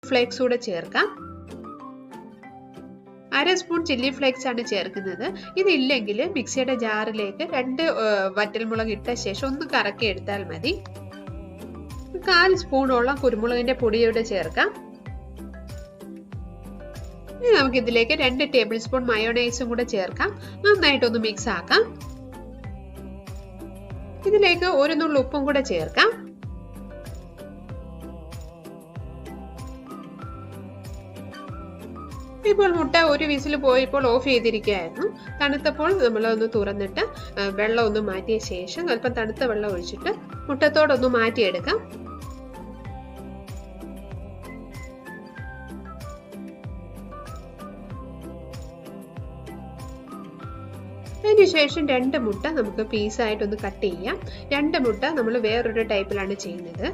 Flakes കൂടെ ചേർക്കാം. 1/2 spoon chilli flakes ആണ് ചേർക്കുന്നത്. ഇതില്ലെങ്കിൽ മിക്സിയുടെ ജാറിലേക്ക് 2 വറ്റൽമുളക് ഇട്ട ശേഷം ഒന്ന് കറക്കി എടുത്താൽ മതി. 1/4 സ്പൂണോളം കുരുമുളകിന്റെ പൊടിയോടെ ചേർക്കാം. ഇനി നമുക്ക് ഇതിലേക്ക് 2 ടേബിൾ സ്പൂൺ മയോണൈസും കൂടെ ചേർക്കാം. നന്നായിട്ടൊന്ന് മിക്സ് ആക്കാം. ഇതിലേക്ക് 1 നുള്ളു ഉപ്പും കൂടെ ചേർക്കാം. ഇപ്പോൾ മുട്ട ഒരു വിസിൽ പോയപ്പോൾ ഓഫ് ചെയ്തിരിക്കുകയായിരുന്നു. തണുത്തപ്പോൾ നമ്മളൊന്ന് തുറന്നിട്ട് വെള്ളം ഒന്ന് മാറ്റിയ ശേഷം അല്പം തണുത്ത വെള്ളം ഒഴിച്ചിട്ട് മുട്ടത്തോടൊന്ന് മാറ്റിയെടുക്കാം. അതിനുശേഷം 2 മുട്ട നമുക്ക് പീസായിട്ടൊന്ന് കട്ട് ചെയ്യാം. 2 മുട്ട നമ്മൾ വേറൊരു ടൈപ്പിലാണ് ചെയ്യുന്നത്.